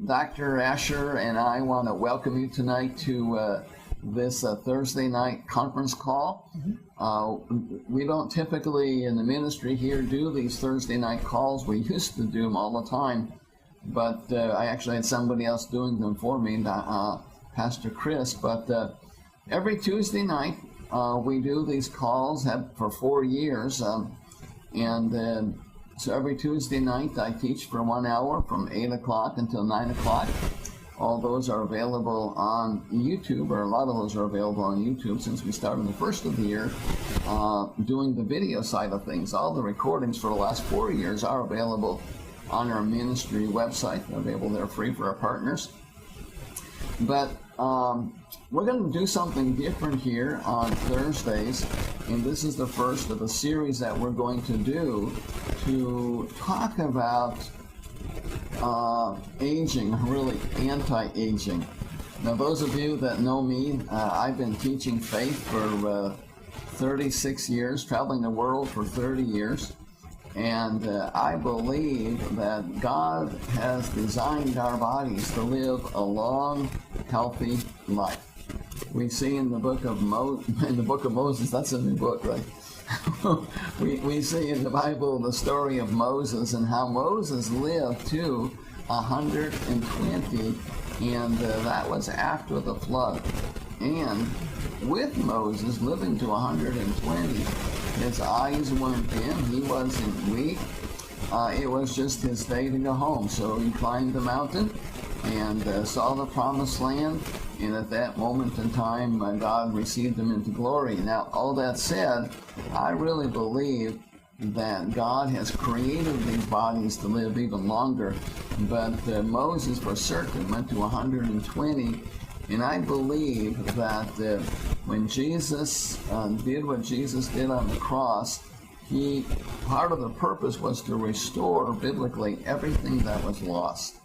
Dr. Asher and I want to welcome you tonight to this Thursday night conference call. We don't typically in the ministry here do these Thursday night calls. We used to do them all the time, but I actually had somebody else doing them for me, Pastor Chris. But every Tuesday night we do these calls for 4 years, so every Tuesday night I teach for 1 hour from 8 o'clock until 9 o'clock. All those are available on YouTube, or a lot of those are available on YouTube since we started the first of the year doing the video side of things. All the recordings for the last 4 years are available on our ministry website. They're available there free for our partners. But we're going to do something different here on Thursdays, and this is the first of a series that we're going to do to talk about aging, really anti-aging. Now, those of you that know me, I've been teaching faith for 36 years, traveling the world for 30 years, and I believe that God has designed our bodies to live a long, healthy life. We see in the book of Moses, that's a new book, right? we see in the Bible the story of Moses and how Moses lived to 120, and that was after the flood. And with Moses living to 120, his eyes weren't dim, he wasn't weak. It was just his day to go home. So he climbed the mountain and saw the promised land, and at that moment in time, God received him into glory. Now, all that said, I really believe that God has created these bodies to live even longer, but Moses for certain went to 120, and I believe that when Jesus did what Jesus did on the cross, part of the purpose was to restore biblically everything that was lost.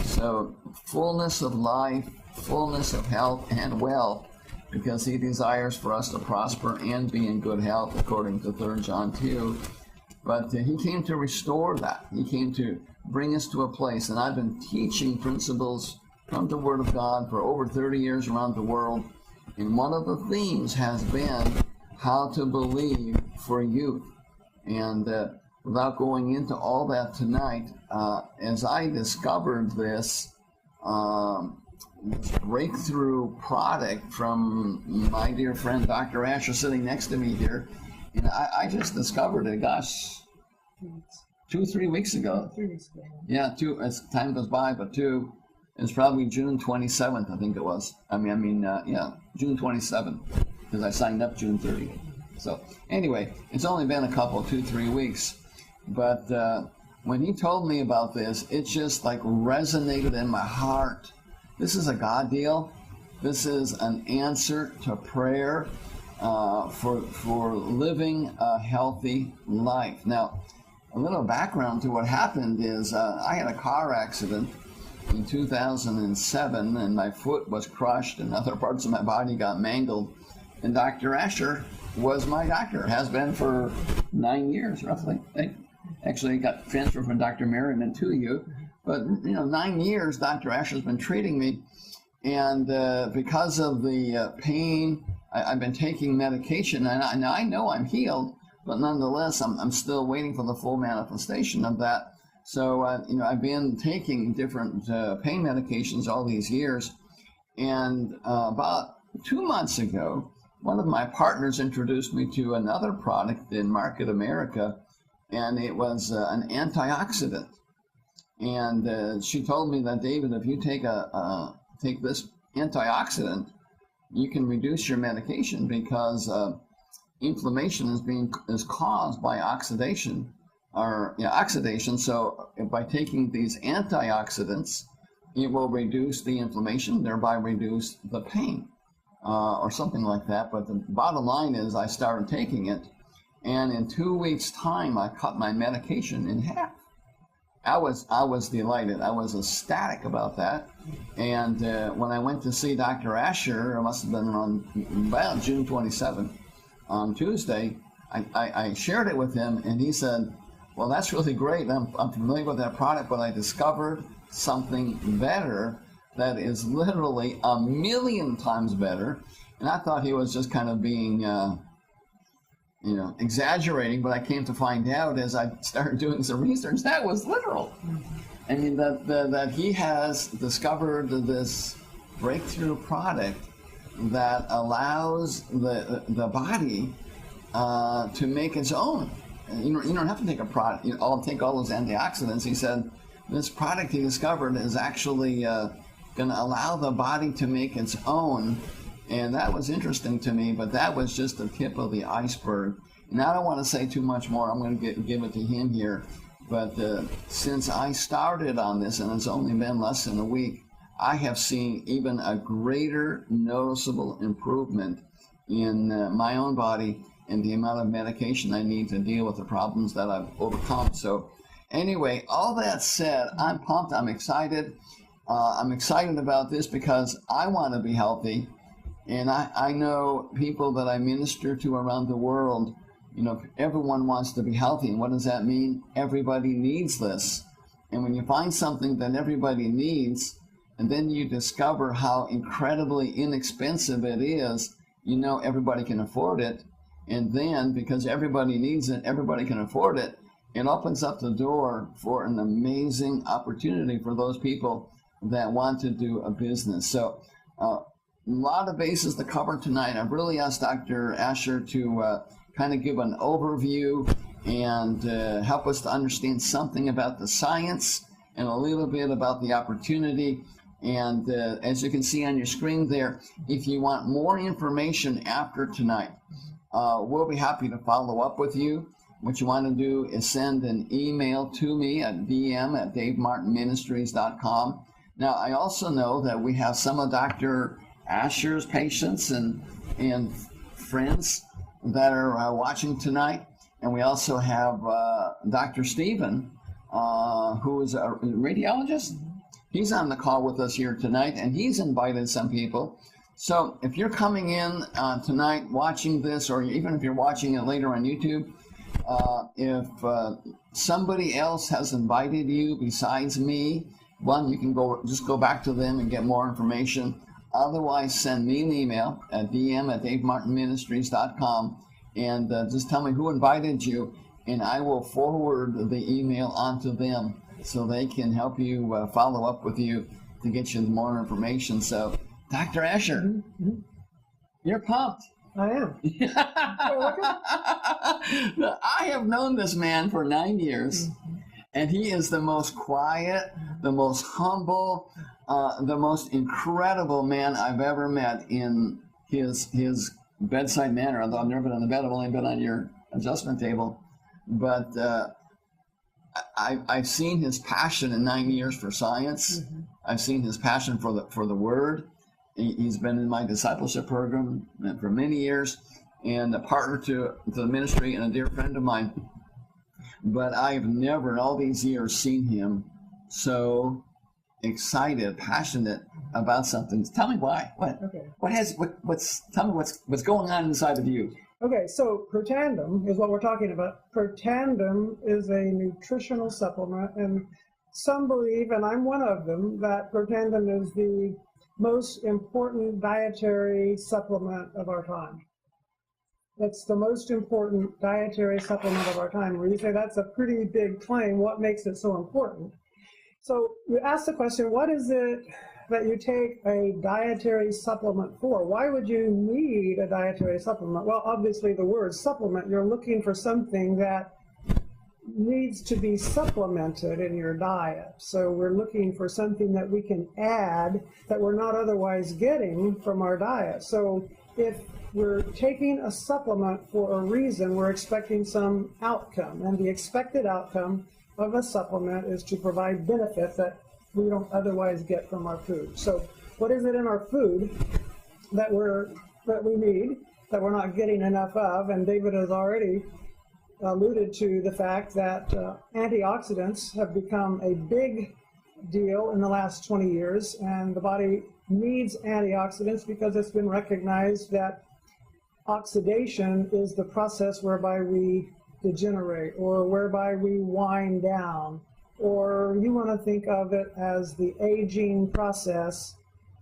So fullness of life, fullness of health and wealth, because he desires for us to prosper and be in good health, according to 3 John 2. But he came to restore that. He came to bring us to a place, and I've been teaching principles from the Word of God for over 30 years around the world, and one of the themes has been how to believe for youth. And without going into all that tonight, as I discovered this breakthrough product from my dear friend Dr. Asher sitting next to me here, and I just discovered it, 2-3 weeks ago. 3 weeks ago. Yeah, as time goes by, but it's probably June 27th, I think it was. June 27th, because I signed up June 30th. So anyway, it's only been a couple, 2-3 weeks, but when he told me about this, it just like resonated in my heart. This is a God deal. This is an answer to prayer for living a healthy life. Now, a little background to what happened is I had a car accident in 2007, and my foot was crushed and other parts of my body got mangled. And Dr. Asher was my doctor, has been for 9 years, roughly. Actually, got transferred from Dr. Merriman to you. But, 9 years, Dr. Asher's been treating me. And because of the pain, I've been taking medication. And I know I'm healed, but nonetheless, I'm still waiting for the full manifestation of that. So, I've been taking different pain medications all these years. And about 2 months ago, one of my partners introduced me to another product in Market America, and it was an antioxidant. And she told me that, David, if you take this antioxidant, you can reduce your medication because inflammation is caused by oxidation. So by taking these antioxidants, it will reduce the inflammation, thereby reduce the pain. Or something like that. But the bottom line is I started taking it, and in 2 weeks' time, I cut my medication in half. I was delighted. I was ecstatic about that. And when I went to see Dr. Asher, it must have been around about June 27th, on Tuesday, I shared it with him, and he said, well, that's really great. I'm familiar with that product, but I discovered something better that is literally 1,000,000 times better. And I thought he was just kind of being, exaggerating, but I came to find out as I started doing some research, that was literal. I mean, that he has discovered this breakthrough product that allows the body to make its own. You don't have to take a product, take all those antioxidants. He said this product he discovered is actually going to allow the body to make its own. And that was interesting to me, but that was just the tip of the iceberg. And I don't want to say too much more. I'm going to give it to him here. But since I started on this, and it's only been less than a week, I have seen even a greater noticeable improvement in my own body and the amount of medication I need to deal with the problems that I've overcome. So anyway, all that said, I'm pumped. I'm excited. I'm excited about this because I want to be healthy. And I know people that I minister to around the world, everyone wants to be healthy. And what does that mean? Everybody needs this. And when you find something that everybody needs, and then you discover how incredibly inexpensive it is, everybody can afford it. And then, because everybody needs it, everybody can afford it, it opens up the door for an amazing opportunity for those people that want to do a business. So, a lot of bases to cover tonight. I've really asked Dr. Asher to kind of give an overview and help us to understand something about the science and a little bit about the opportunity. And as you can see on your screen there, if you want more information after tonight, we'll be happy to follow up with you. What you want to do is send an email to me at dm@davemartinministries.com. Now, I also know that we have some of Dr. Asher's patients and friends that are watching tonight, and we also have Dr. Stephen, who is a radiologist. He's on the call with us here tonight, and he's invited some people. So if you're coming in tonight watching this, or even if you're watching it later on YouTube, if somebody else has invited you besides me, one, you can just go back to them and get more information. Otherwise, send me an email at dm@davemartinministries.com and just tell me who invited you, and I will forward the email onto them so they can help you follow up with you to get you more information. So, Dr. Asher, you're pumped. I am. I have known this man for 9 years, and he is the most quiet, the most humble, the most incredible man I've ever met in his bedside manner. Although I've never been on the bed, I've only been on your adjustment table. But I've seen his passion in 9 years for science. I've seen his passion for the Word. He's been in my discipleship program for many years, and a partner to the ministry and a dear friend of mine. But I've never in all these years seen him so excited, passionate about something. Tell me why. Okay. Tell me what's going on inside of you. Okay, so Protandim is what we're talking about. Protandim is a nutritional supplement, and some believe, and I'm one of them, that Protandim is the most important dietary supplement of our time. It's the most important dietary supplement of our time. Where you say that's a pretty big claim, what makes it so important? So you ask the question, what is it that you take a dietary supplement for? Why would you need a dietary supplement? Well, obviously the word supplement, you're looking for something that needs to be supplemented in your diet. So we're looking for something that we can add that we're not otherwise getting from our diet. So if we're taking a supplement for a reason, we're expecting some outcome, and the expected outcome of a supplement is to provide benefit that we don't otherwise get from our food. So what is it in our food that we need, that we're not getting enough of? And David has already alluded to the fact that antioxidants have become a big deal in the last 20 years, and the body needs antioxidants because it's been recognized that oxidation is the process whereby we degenerate, or whereby we wind down, or you want to think of it as the aging process.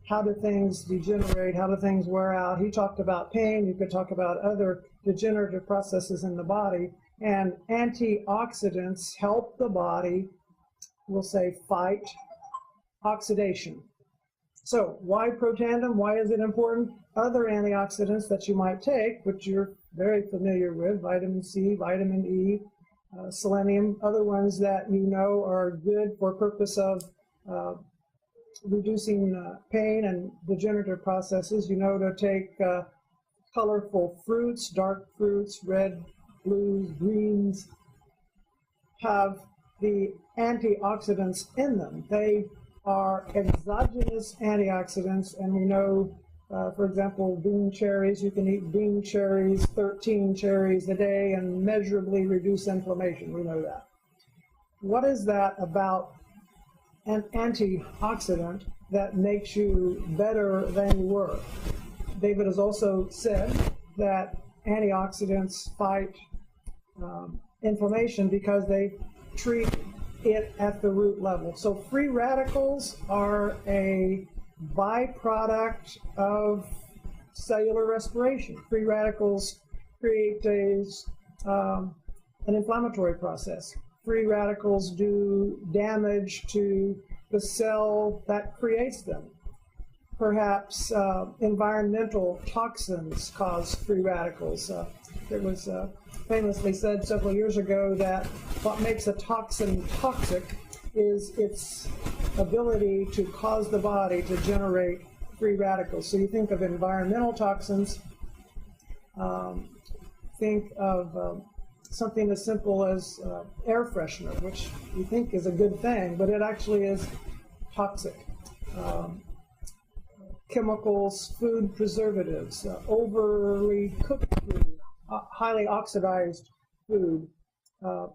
How do things degenerate? How do things wear out? He talked about pain. You could talk about other degenerative processes in the body. And antioxidants help the body, we'll say, fight oxidation. So why Protandim? Why is it important? Other antioxidants that you might take, which you're very familiar with, vitamin C, vitamin E, selenium, other ones that you know are good for purpose of reducing pain and degenerative processes. You know to take colorful fruits, dark fruits, red, blues, greens, have the antioxidants in them. They are exogenous antioxidants, and we know, for example, bean cherries, you can eat bean cherries, 13 cherries a day, and measurably reduce inflammation. We know that. What is that about an antioxidant that makes you better than you were? David has also said that antioxidants fight inflammation because they treat it at the root level. So free radicals are a byproduct of cellular respiration. Free radicals create an inflammatory process. Free radicals do damage to the cell that creates them. Perhaps environmental toxins cause free radicals. It was famously said several years ago that what makes a toxin toxic is its ability to cause the body to generate free radicals. So you think of environmental toxins, think of something as simple as air freshener, which you think is a good thing, but it actually is toxic. Chemicals, food preservatives, overly cooked food, highly oxidized food,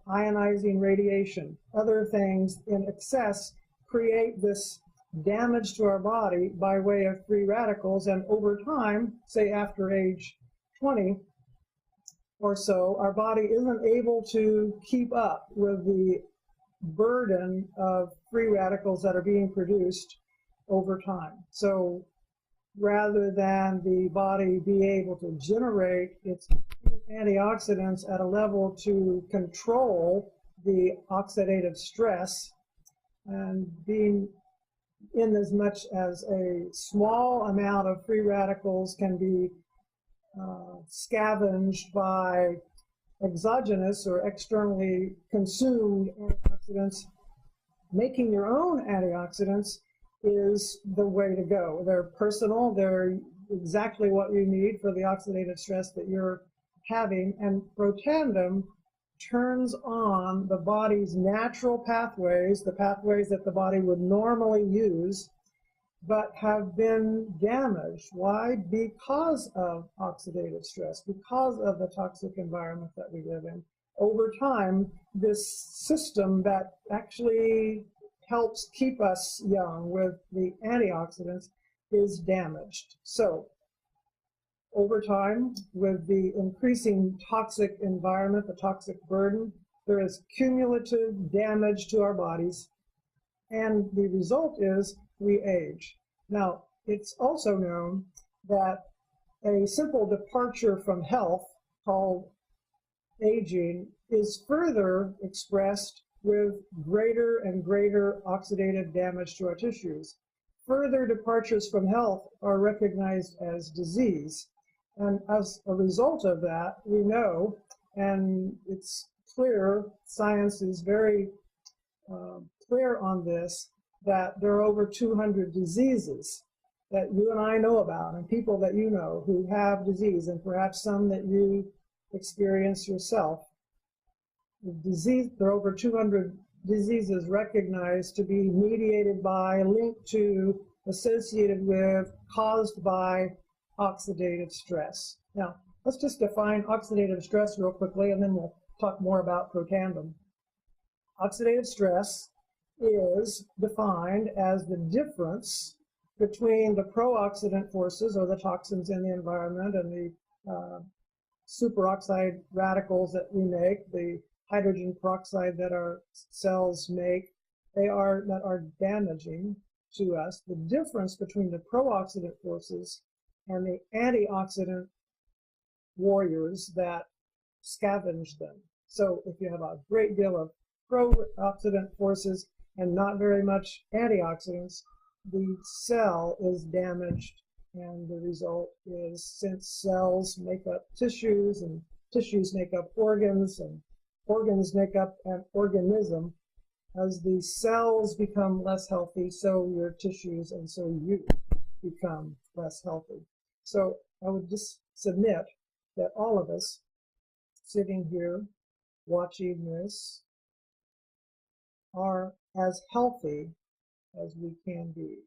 ionizing radiation, other things in excess create this damage to our body by way of free radicals, and over time, say after age 20 or so, our body isn't able to keep up with the burden of free radicals that are being produced over time. So rather than the body be able to generate its antioxidants at a level to control the oxidative stress, and being in as much as a small amount of free radicals can be scavenged by exogenous or externally consumed antioxidants, making your own antioxidants is the way to go. They're personal, they're exactly what you need for the oxidative stress that you're having, and Protandim turns on the body's natural pathways, the pathways that the body would normally use, but have been damaged. Why? Because of oxidative stress, because of the toxic environment that we live in. Over time, this system that actually helps keep us young with the antioxidants is damaged. So over time, with the increasing toxic environment, the toxic burden, there is cumulative damage to our bodies, and the result is we age. Now, it's also known that a simple departure from health, called aging, is further expressed with greater and greater oxidative damage to our tissues. Further departures from health are recognized as disease. And as a result of that, we know, and it's clear, science is very clear on this, that there are over 200 diseases that you and I know about, and people that you know who have disease, and perhaps some that you experience yourself. There are over 200 diseases recognized to be mediated by, linked to, associated with, caused by oxidative stress. Now, let's just define oxidative stress real quickly, and then we'll talk more about Protandim. Oxidative stress is defined as the difference between the pro-oxidant forces, or the toxins in the environment, and the superoxide radicals that we make, the hydrogen peroxide that our cells make, that are damaging to us. The difference between the pro-oxidant forces and the antioxidant warriors that scavenge them. So if you have a great deal of pro-oxidant forces and not very much antioxidants, the cell is damaged, and the result is, since cells make up tissues and tissues make up organs and organs make up an organism, as the cells become less healthy, so your tissues and so you become less healthy. So I would just submit that all of us sitting here watching this are as healthy as we can be.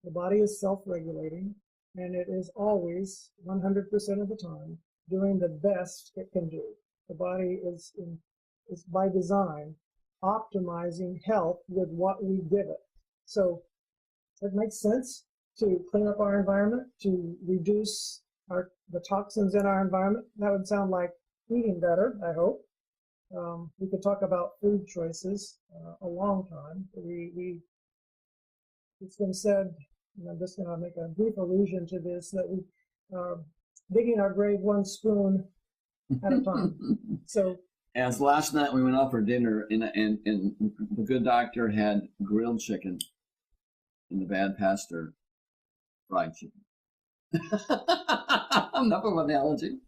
The body is self-regulating, and it is always 100% of the time doing the best it can do. The body is by design optimizing health with what we give it. So it makes sense to clean up our environment, to reduce the toxins in our environment. That would sound like eating better, I hope. We could talk about food choices a long time. It's been said, and I'm just going to make a brief allusion to this, that we are digging our grave one spoon at a time. So, as last night we went out for dinner, and the good doctor had grilled chicken, and the bad pastor fried chicken. Enough of an analogy.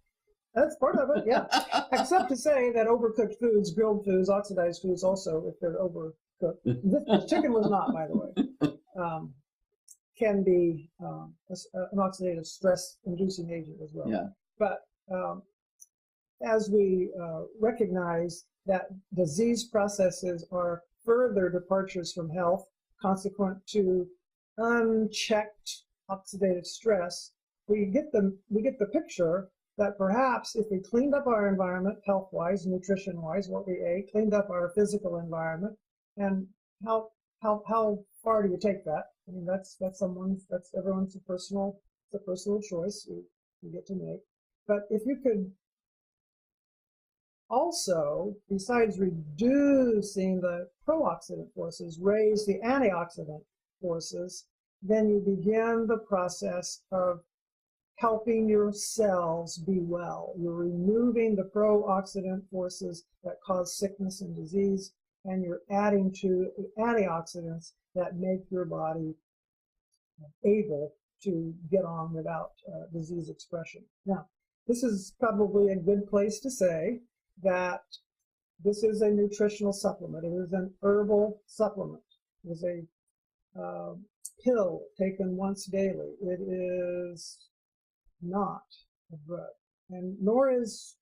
That's part of it, yeah. Except to say that overcooked foods, grilled foods, oxidized foods also, if they're overcooked. The chicken was not, by the way. Can be an oxidative stress-inducing agent as well. Yeah. But as we recognize that disease processes are further departures from health, consequent to unchecked oxidative stress, we get the picture that perhaps if we cleaned up our environment health-wise, nutrition-wise, what we ate, cleaned up our physical environment, and how far do you take that? I mean, that's everyone's personal choice you get to make. But if you could also, besides reducing the pro-oxidant forces, raise the antioxidant forces, then you begin the process of helping your cells be well. You're removing the pro-oxidant forces that cause sickness and disease, and you're adding to the antioxidants that make your body able to get on without disease expression. Now, this is probably a good place to say that this is a nutritional supplement. It is an herbal supplement. It is a pill taken once daily. It is not a drug, and nor is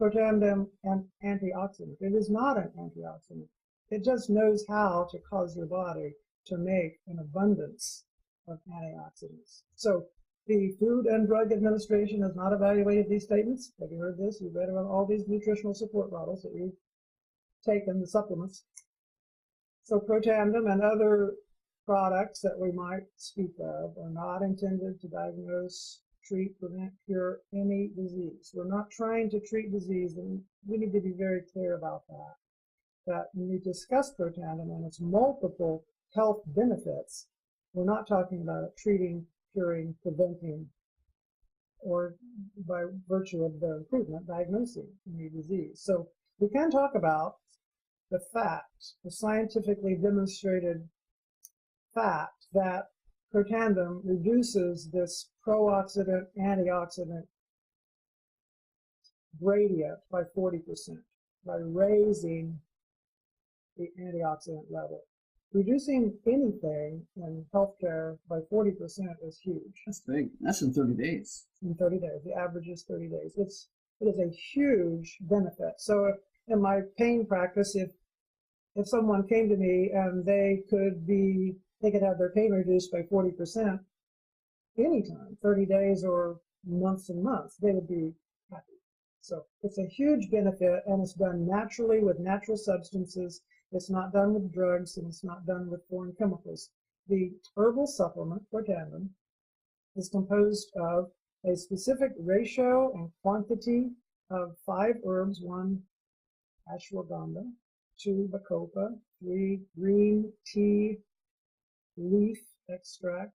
Protandim an antioxidant. It is not an antioxidant. It just knows how to cause your body to make an abundance of antioxidants. So the Food and Drug Administration has not evaluated these statements. Have you heard this? You've read about all these nutritional support bottles that you've taken, the supplements. So Protandim and other products that we might speak of are not intended to diagnose, treat, prevent, cure any disease. We're not trying to treat disease, and we need to be very clear about that. That when we discuss Protandim and its multiple health benefits, we're not talking about treating, curing, preventing, or by virtue of the improvement, diagnosing any disease. So we can talk about the fact, the scientifically demonstrated fact that Protandim reduces this pro-oxidant, antioxidant gradient by 40% by raising the antioxidant level. Reducing anything in healthcare by 40% is huge. That's big. That's in 30 days. In 30 days. The average is 30 days. It is a huge benefit. So in my pain practice, if someone came to me and they could have their pain reduced by 40% anytime, 30 days or months and months, they would be happy. So it's a huge benefit, and it's done naturally with natural substances. It's not done with drugs, and it's not done with foreign chemicals. The herbal supplement, Protandim, is composed of a specific ratio and quantity of 5 herbs, 1 ashwagandha, 2 bacopa, 3 green tea leaf extract,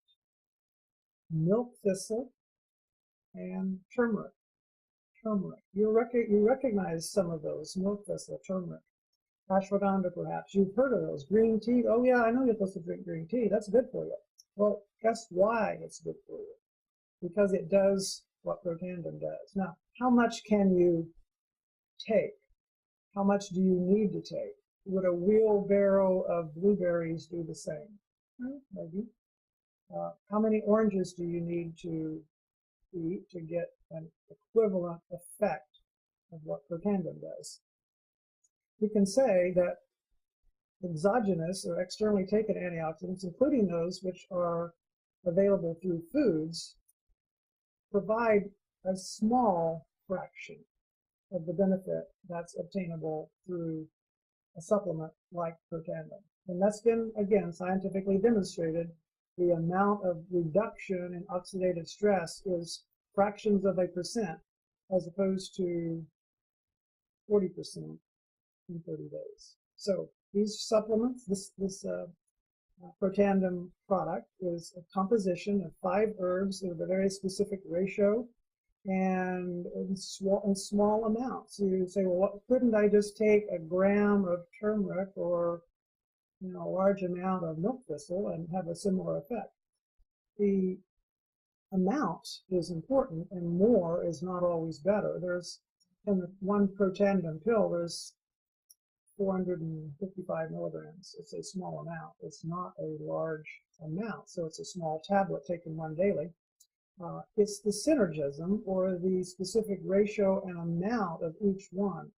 milk thistle, and turmeric. You recognize some of those: milk thistle, turmeric, ashwagandha, perhaps. You've heard of those. Green tea. Oh yeah, I know you're supposed to drink green tea. That's good for you. Well, guess why it's good for you? Because it does what Protandim does. Now, how much can you take? How much do you need to take? Would a wheelbarrow of blueberries do the same? Well, maybe. How many oranges do you need to eat to get an equivalent effect of what Protandim does? We can say that exogenous or externally taken antioxidants, including those which are available through foods, provide a small fraction of the benefit that's obtainable through a supplement like Protandim. And that's been, again, scientifically demonstrated. The amount of reduction in oxidative stress is fractions of a percent as opposed to 40% in 30 days. So these supplements, this Protandim product is a composition of 5 herbs of a very specific ratio and in small amounts. You say, well, couldn't I just take a gram of turmeric or a large amount of milk thistle and have a similar effect? The amount is important, and more is not always better. There's, in the one Protandim pill, there's 455 milligrams. It's a small amount. It's not a large amount, so it's a small tablet taken one daily. It's the synergism, or the specific ratio and amount of each one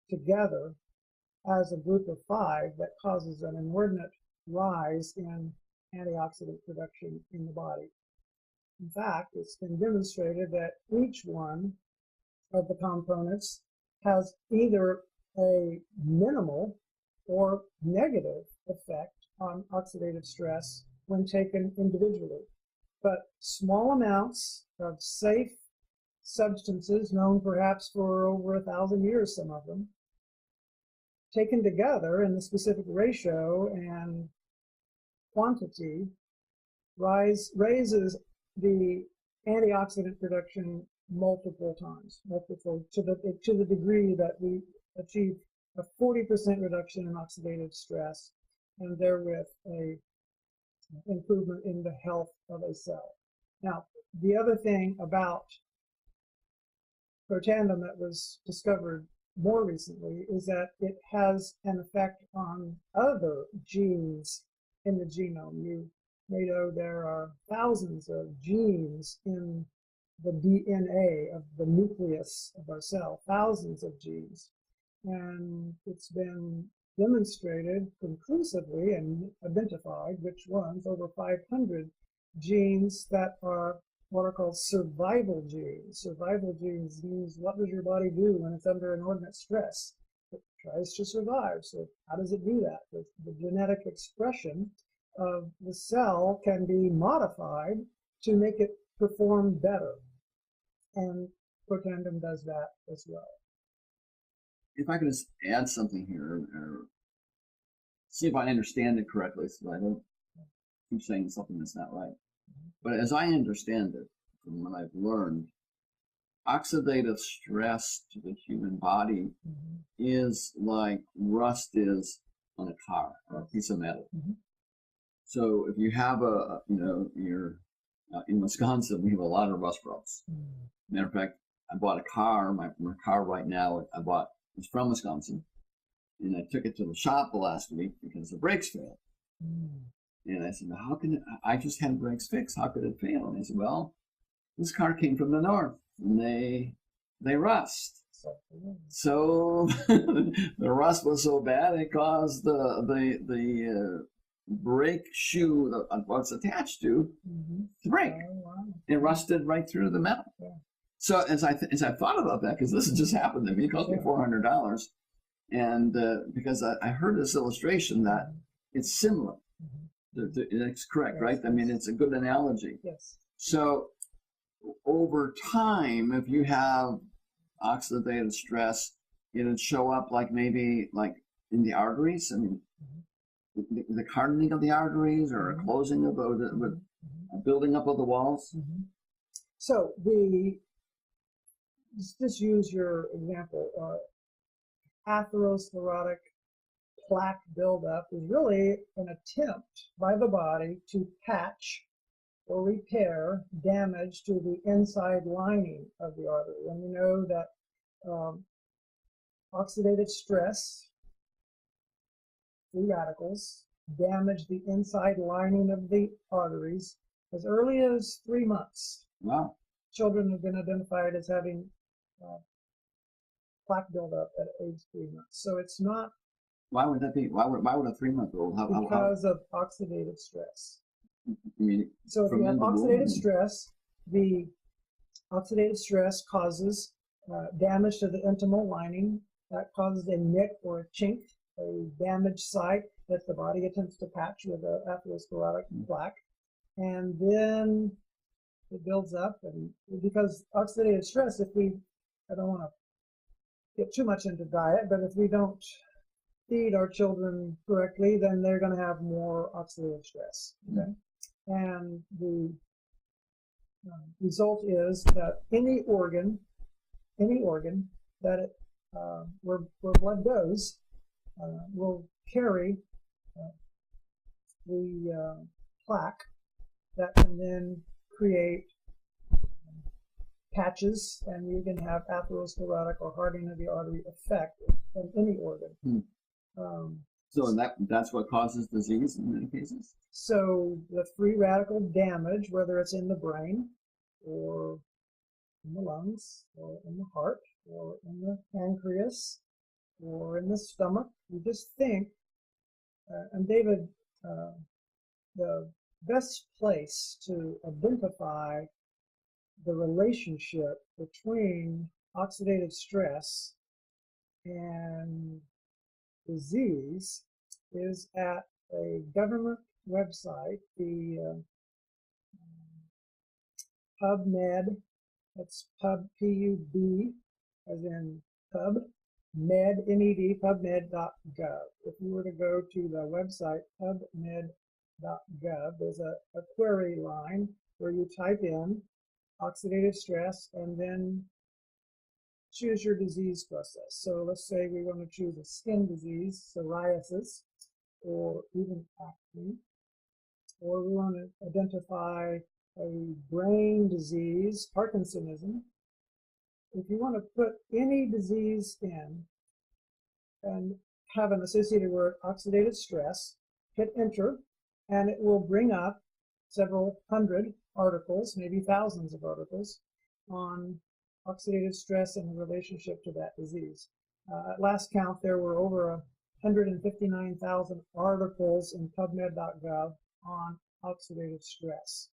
together as a group of 5 that causes an inordinate rise in antioxidant production in the body. In fact, it's been demonstrated that each one of the components has either a minimal or negative effect on oxidative stress when taken individually. But small amounts of safe substances, known perhaps for over 1,000 years, some of them, taken together in the specific ratio and quantity, raises the antioxidant production multiple times, to the degree that we achieve a 40% reduction in oxidative stress, and therewith a improvement in the health of a cell. Now, the other thing about Protandim that was discovered more recently is that it has an effect on other genes in the genome. You may know there are thousands of genes in the DNA of the nucleus of our cell, thousands of genes. And it's been demonstrated conclusively and identified which ones, over 500 genes that are what are called survival genes. Survival genes means, what does your body do when it's under inordinate stress? It tries to survive. So how does it do that? The genetic expression of the cell can be modified to make it perform better. And Protandim does that as well. If I could just add something here, or see if I understand it correctly, so I don't keep saying something that's not right. But as I understand it, from what I've learned, oxidative stress to the human body is like rust is on a car or a piece of metal. So if you have you're in Wisconsin, we have a lot of rust problems. Matter of fact, I bought a car. My car right now, it's from Wisconsin, and I took it to the shop last week because the brakes failed. And I said, how can I just had brakes fixed? How could it fail? And they said, well, this car came from the north, and they rust. So the rust was so bad it caused the brake shoe that what's attached to break. It rusted right through the metal. So as I thought about that, because this has just happened to me, it cost me $400, and because I heard this illustration that it's similar. It's correct, right? I mean, it's a good analogy. Yes. So over time, if you have oxidative stress, it'd show up like maybe like in the arteries. I mean, the hardening of the arteries or a closing of the a building up of the walls. So just use your example. Atherosclerotic plaque buildup is really an attempt by the body to patch or repair damage to the inside lining of the artery. And we know that oxidative stress, free radicals, damage the inside lining of the arteries as early as 3 months. Wow. Children have been identified as having plaque buildup at age 3 months. So it's not. Why would that be? Why would a 3-month-old? Because of oxidative stress. So if you have oxidative stress, the oxidative stress causes damage to the intimal lining. That causes a nick or a chink, a damaged site that the body attempts to patch with an atherosclerotic plaque. And then it builds up. And because oxidative stress, I don't want to get too much into diet, but if we don't feed our children correctly, then they're going to have more oxidative stress. Okay? And the result is that any organ that where blood goes will carry the plaque that can then create patches, and you can have atherosclerotic or hardening of the artery effect on any organ. So that's what causes disease in many cases? So the free radical damage, whether it's in the brain or in the lungs or in the heart or in the pancreas or in the stomach, you just think, and David, the best place to identify the relationship between oxidative stress and disease is at a government website, the PubMed. That's pub, P-U-B, as in pub, med, M-E-D, pubmed.gov. If you were to go to the website pubmed.gov, there's a query line where you type in oxidative stress and then choose your disease process. So let's say we want to choose a skin disease, psoriasis, or even acne, or we want to identify a brain disease, Parkinsonism. If you want to put any disease in and have an associated word, oxidative stress, hit enter, and it will bring up several hundred articles, maybe thousands of articles, on oxidative stress and the relationship to that disease. At last count, there were over 159,000 articles in PubMed.gov on oxidative stress.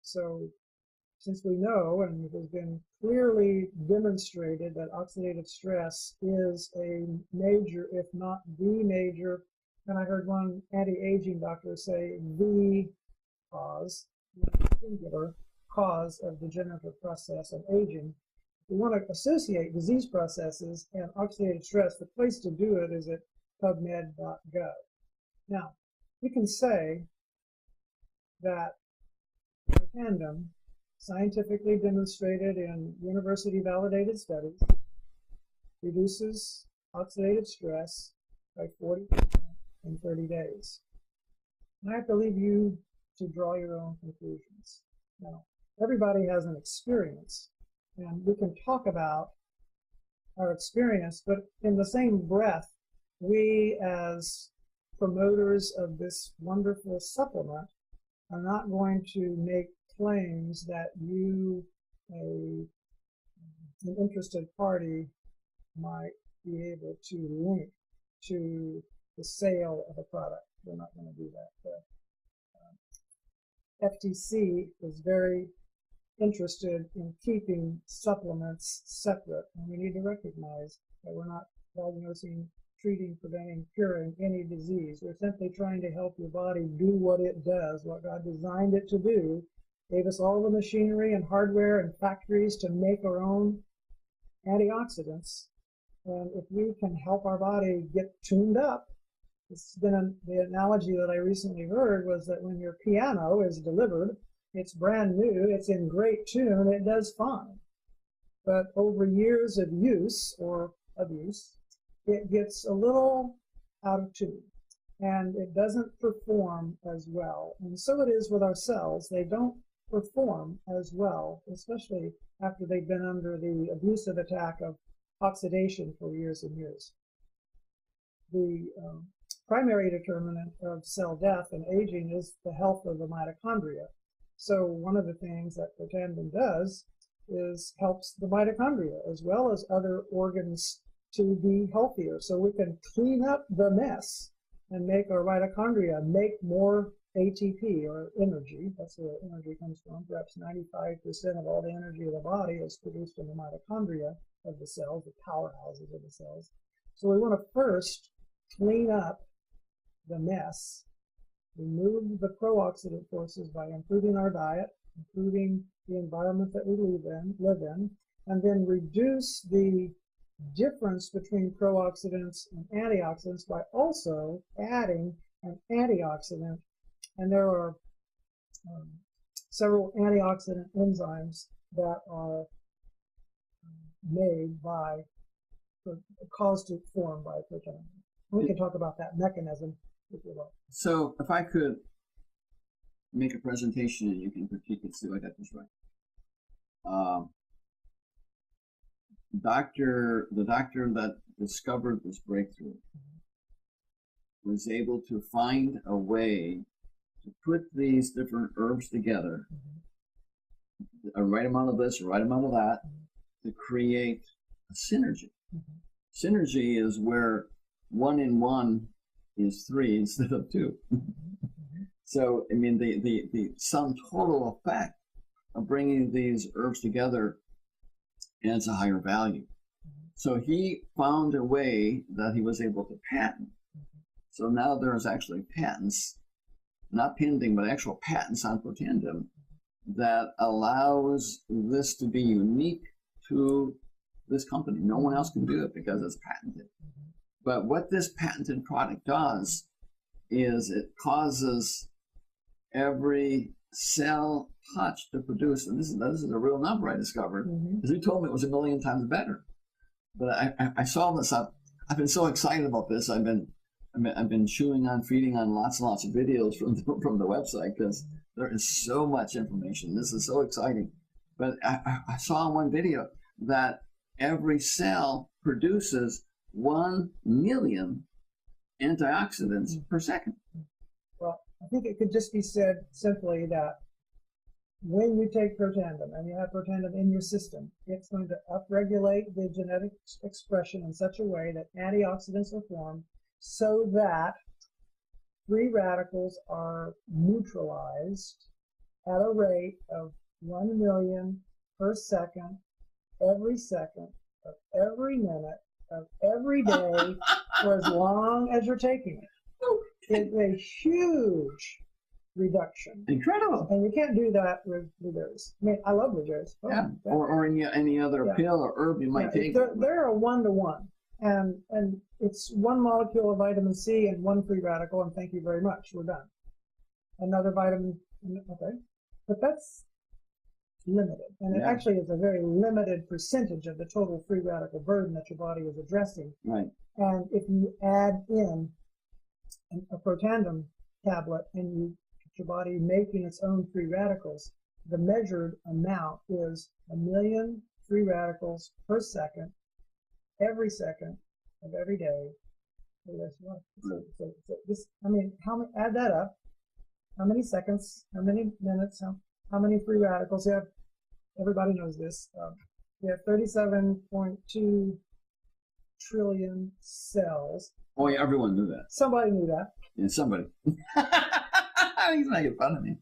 So since we know, and it has been clearly demonstrated, that oxidative stress is a major, if not the major, and I heard one anti-aging doctor say the cause, singular cause of degenerative process and aging. If we want to associate disease processes and oxidative stress, the place to do it is at PubMed.gov. Now, we can say that tandem, scientifically demonstrated in university-validated studies, reduces oxidative stress by 40% in 30 days. And I have to leave you to draw your own conclusions. Now, everybody has an experience, and we can talk about our experience, but in the same breath, we as promoters of this wonderful supplement are not going to make claims that you, an interested party, might be able to link to the sale of a product. We're not going to do that. FTC is very interested in keeping supplements separate, and we need to recognize that we're not diagnosing, treating, preventing, curing any disease. We're simply trying to help your body do what it does, what God designed it to do. Gave us all the machinery and hardware and factories to make our own antioxidants. And if we can help our body get tuned up, the analogy that I recently heard was that when your piano is delivered, it's brand new, it's in great tune, it does fine. But over years of use or abuse, it gets a little out of tune and it doesn't perform as well. And so it is with our cells. They don't perform as well, especially after they've been under the abusive attack of oxidation for years and years. The primary determinant of cell death and aging is the health of the mitochondria. So one of the things that Protandim does is helps the mitochondria as well as other organs to be healthier. So we can clean up the mess and make our mitochondria make more ATP or energy. That's where energy comes from. Perhaps 95% of all the energy of the body is produced in the mitochondria of the cells, the powerhouses of the cells. So we want to first clean up the mess, remove the pro-oxidant forces by improving our diet, improving the environment that we live in, and then reduce the difference between pro-oxidants and antioxidants by also adding an antioxidant. And there are several antioxidant enzymes that are made by, caused to form by Protandim. We can talk about that mechanism if you like. So if I could make a presentation and you can critique it, see if I got this right. The doctor that discovered this breakthrough was able to find a way to put these different herbs together, a right amount of this, a right amount of that, to create a synergy. Synergy is where 1 and 1 is 3 instead of 2. So, I mean, the sum total effect of bringing these herbs together adds a higher value. So he found a way that he was able to patent. So now there's actually patents, not pending, but actual patents on Protandim that allows this to be unique to this company. No one else can do it because it's patented. But what this patented product does is it causes every cell touch to produce, and this is a real number I discovered, because he told me it was 1 million times better. But I saw this up. I've been so excited about this. I've been chewing on, feeding on lots and lots of videos from the website because there is so much information. This is so exciting. But I saw in one video that every cell produces 1 million antioxidants per second. Well, I think it could just be said simply that when you take Protandim and you have Protandim in your system, it's going to upregulate the genetic expression in such a way that antioxidants are formed so that free radicals are neutralized at a rate of 1 million per second, every second, of every minute, of every day, for as long as you're taking it. It's a huge reduction. Incredible. And you can't do that with blueberries. I mean, I love blueberries. Oh, yeah. Or any other pill or herb you might take. They're a 1-to-1. And it's 1 molecule of vitamin C and 1 free radical, and thank you very much. We're done. Another vitamin, okay. But that's limited. And it actually is a very limited percentage of the total free radical burden that your body is addressing. Right. And if you add in a Protandim tablet and you get your body making its own free radicals, the measured amount is 1 million free radicals per second, every second of every day. So this, I mean, add that up. How many seconds, how many minutes, how many free radicals you have? Everybody knows this. We have 37.2 trillion cells. Oh, yeah, everyone knew that. Somebody knew that. Yeah, somebody. He's making fun of me.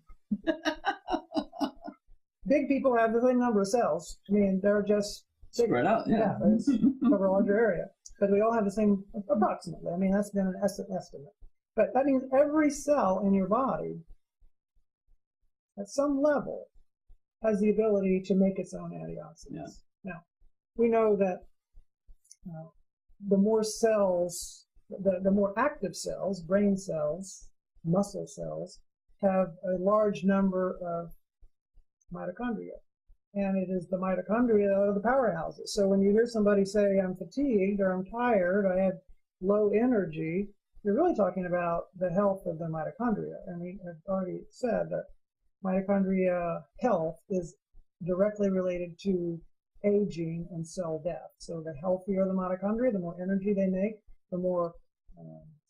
Big people have the same number of cells. I mean, they're just spread out. Yeah, they cover a larger area. But we all have the same, approximately. I mean, that's been an estimate. But that means every cell in your body, at some level, has the ability to make its own antioxidants. Yeah. Now, we know that the more cells, the more active cells, brain cells, muscle cells, have a large number of mitochondria. And it is the mitochondria that are the powerhouses. So when you hear somebody say, I'm fatigued, or I'm tired, I have low energy, you're really talking about the health of the mitochondria. And we have already said that mitochondria health is directly related to aging and cell death. So the healthier the mitochondria, the more energy they make, the more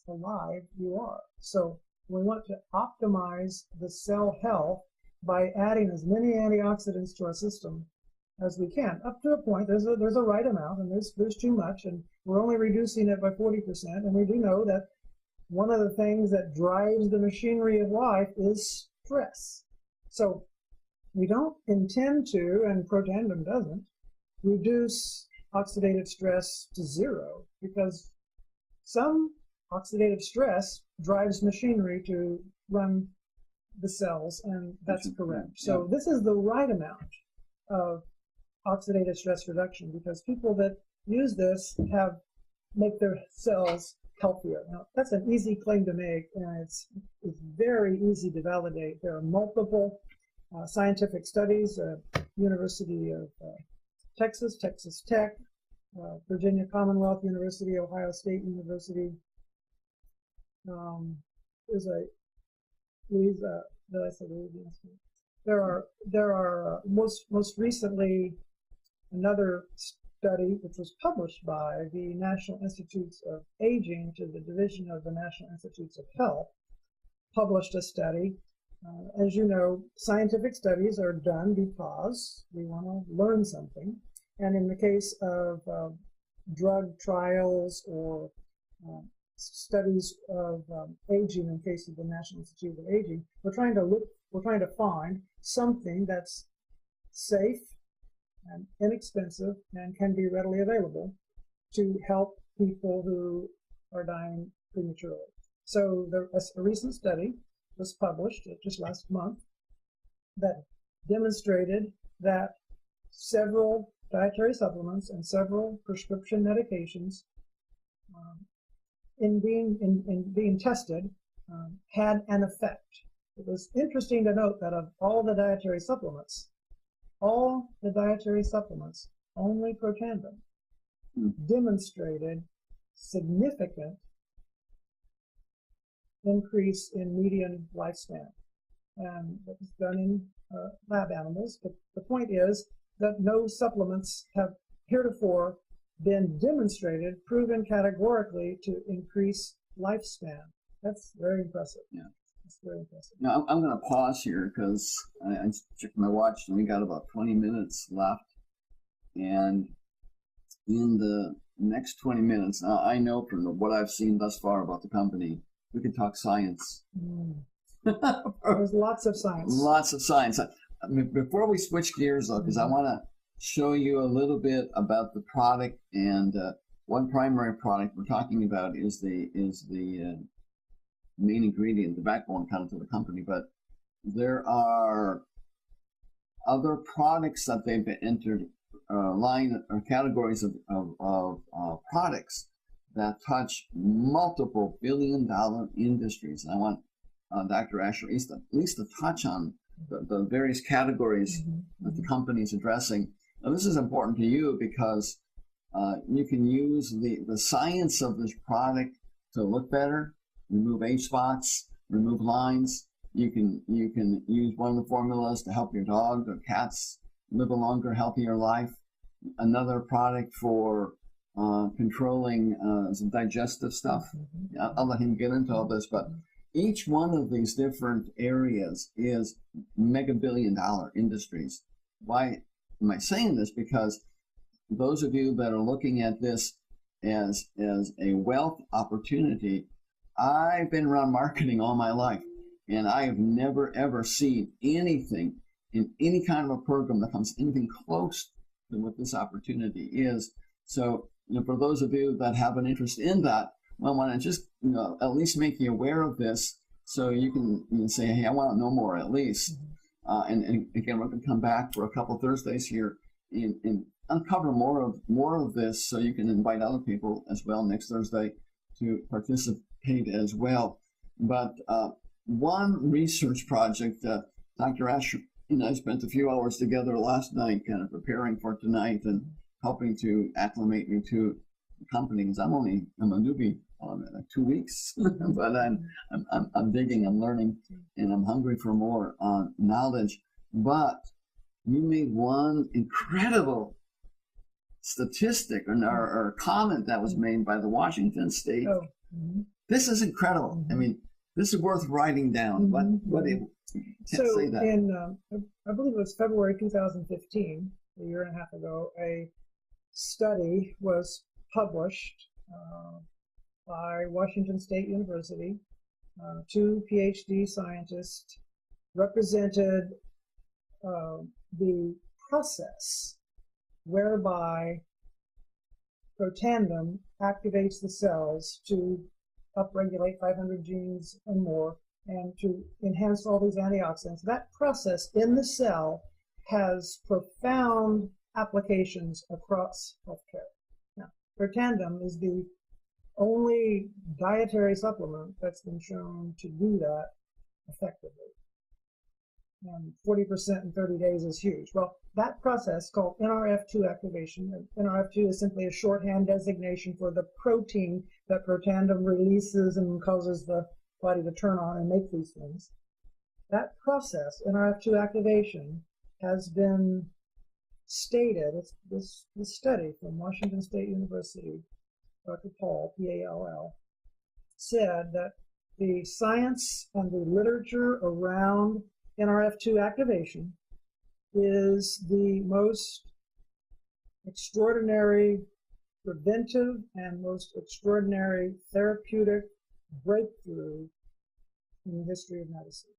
alive you are. So we want to optimize the cell health by adding as many antioxidants to our system as we can, up to a point. There's a right amount, and there's too much, and we're only reducing it by 40%. And we do know that one of the things that drives the machinery of life is stress. So we don't intend to, and Protandim doesn't, reduce oxidative stress to zero, because some oxidative stress drives machinery to run the cells, and that's correct. So this is the right amount of oxidative stress reduction, because people that use this make their cells healthier. Now, that's an easy claim to make, and it's very easy to validate. There are multiple scientific studies, University of Texas, Texas Tech, Virginia Commonwealth University, Ohio State University. There's a there are most recently another study which was published by the National Institutes of Aging to the Division of the National Institutes of Health, published a study. As you know, scientific studies are done because we want to learn something. And in the case of drug trials or studies of aging, in case of the National Institute of Aging, we're trying to find something that's safe and inexpensive and can be readily available to help people who are dying prematurely. So a recent study was published just last month that demonstrated that several dietary supplements and several prescription medications in being tested had an effect. It was interesting to note that of all the dietary supplements, only Protandim demonstrated significant increase in median lifespan. And it was done in lab animals. But the point is that no supplements have heretofore been demonstrated, proven categorically to increase lifespan. That's very impressive. Yeah. That's very impressive. Now, I'm going to pause here because I checked my watch and we got about 20 minutes left. And in the next 20 minutes, now I know from what I've seen thus far about the company, we could talk science. There's lots of science. Lots of science. Before we switch gears, though, because I want to show you a little bit about the product, and one primary product we're talking about is the main ingredient, the backbone kind of to the company. But there are other products that they've entered line or categories of products that touch multiple billion-dollar industries. And I want Dr. Asher at least to touch on the various categories that the company is addressing. Now, this is important to you because you can use the science of this product to look better, remove age spots, remove lines. You can use one of the formulas to help your dog or cats live a longer, healthier life. Another product for controlling some digestive stuff. I'll let him get into all this, but each one of these different areas is mega billion-dollar industries. Why am I saying this? Because those of you that are looking at this as a wealth opportunity, I've been around marketing all my life, and I have never, ever seen anything in any kind of a program that comes anything close to what this opportunity is. So, for those of you that have an interest in that, I want to just, at least make you aware of this so you can say, hey, I want to know more at least. And again, we're going to come back for a couple Thursdays here in uncover more of this, so you can invite other people as well next Thursday to participate as well. But one research project, Dr. Asher and I spent a few hours together last night, kind of preparing for tonight and helping to acclimate me to the company. Because I'm a newbie, like 2 weeks, but I'm digging, I'm learning, and I'm hungry for more knowledge. But you made one incredible statistic or comment that was made by the Washington State. Oh. This is incredible. I mean, this is worth writing down. What So say that. in, I believe it was February 2015, a year and a half ago, a study was published by Washington State University. Two PhD scientists represented the process whereby protandem activates the cells to upregulate 500 genes and more, and to enhance all these antioxidants. That process in the cell has profound applications across healthcare. Now, protandem is the only dietary supplement that's been shown to do that effectively. And 40% in 30 days is huge. Well, that process called NRF2 activation, and NRF2 is simply a shorthand designation for the protein that protandem releases and causes the body to turn on and make these things. That process, NRF2 activation, has been stated. It's this study from Washington State University, Dr. Pall, P-A-L-L, said that the science and the literature around NRF2 activation is the most extraordinary preventive and most extraordinary therapeutic breakthrough in the history of medicine.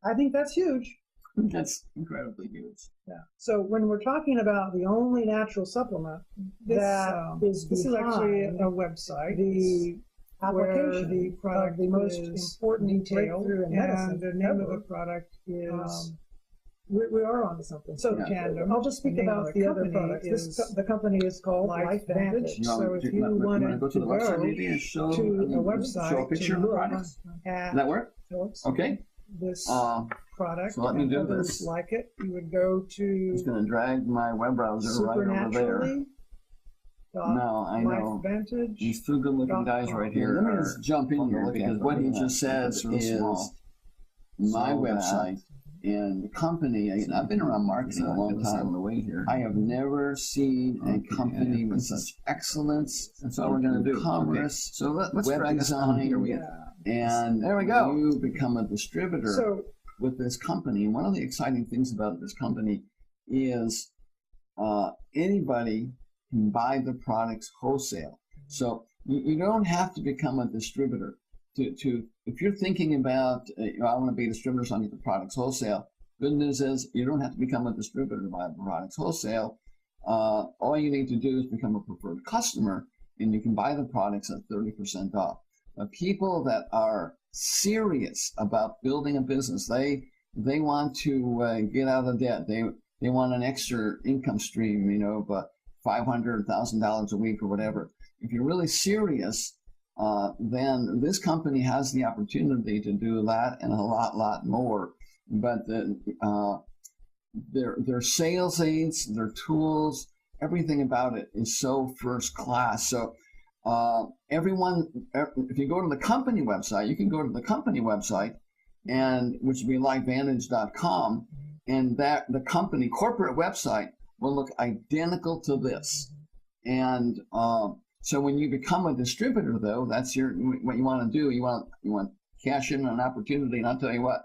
I think that's huge. That's incredibly huge. Yeah. So when we're talking about the only natural supplement that is This is actually a website. the application where the product of the most is important detailed, breakthrough in medicine. and the name of ever. the product is We are on to something. So Tandem. I'll just speak The name about of the other company products. is The company is called Life LifeVantage. Vantage. So if you wanna wanted go to the website go maybe and show to a show a website picture to of the look products? at Does that work? Phillips, Okay. this Uh, product so let me and do others this. like it, you would go I'm to just going to drag my web browser right over there. supernaturally. No, I know. LifeVantage. These two good-looking guys right here. Let me just jump in here because what he just said is my website and the company. I've been around marketing a long time. I have never seen a company with such excellence. That's all we're going to do. Commerce. So let's drag this on here. And there we go. You become a distributor So with this company. And one of the exciting things about this company is anybody can buy the products wholesale. So you don't have to become a distributor. If you're thinking about, I want to be a distributor, so I get the products wholesale. Good news is you don't have to become a distributor to buy the products wholesale. All you need to do is become a preferred customer, and you can buy the products at 30% off. People that are serious about building a business, they want to get out of debt. They want an extra income stream, but $500,000 a week or whatever. If you're really serious, then this company has the opportunity to do that and a lot more. But their sales aids, their tools, everything about it is so first class. So everyone, if you go to the company website, you can go to the company website, and which would be lifevantage.com, and that the company corporate website will look identical to this. And so when you become a distributor, though, that's what you want to do. You want to cash in on an opportunity, and I'll tell you what,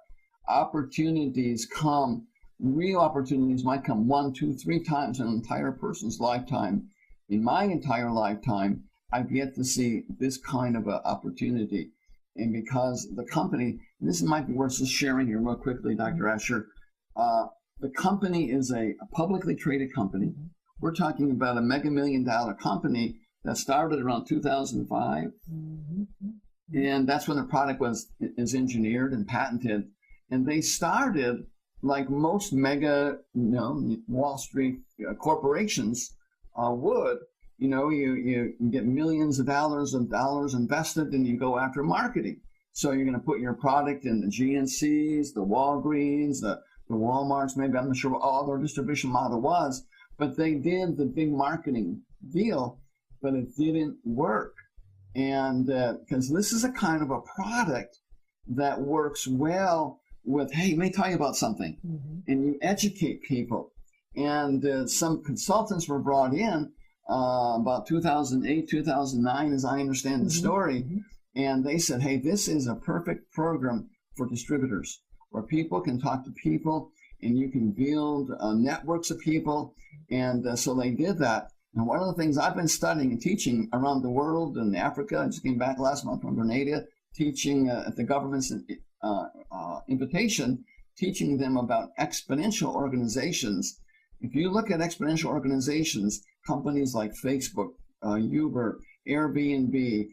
opportunities come. Real opportunities might come 1, 2, 3 times in an entire person's lifetime. In my entire lifetime, I've yet to see this kind of an opportunity. And because the company, this might be worth just sharing here real quickly, Dr. Asher, the company is a publicly traded company. We're talking about a mega $1 million company that started around 2005. And that's when the product is engineered and patented. And they started like most mega, Wall Street corporations would, you get millions of dollars invested, and you go after marketing. So you're going to put your product in the GNCs, the Walgreens, the Walmarts, maybe. I'm not sure what all their distribution model was, but they did the big marketing deal, but it didn't work. And because this is a kind of a product that works well with, hey, let me tell you about something, and you educate people. And some consultants were brought in about 2008, 2009, as I understand the story, and they said, hey, this is a perfect program for distributors, where people can talk to people, and you can build networks of people. And so they did that. And one of the things I've been studying and teaching around the world, in Africa, I just came back last month from Grenada, teaching at the government's invitation, teaching them about exponential organizations. If you look at exponential organizations, companies like Facebook, Uber, Airbnb,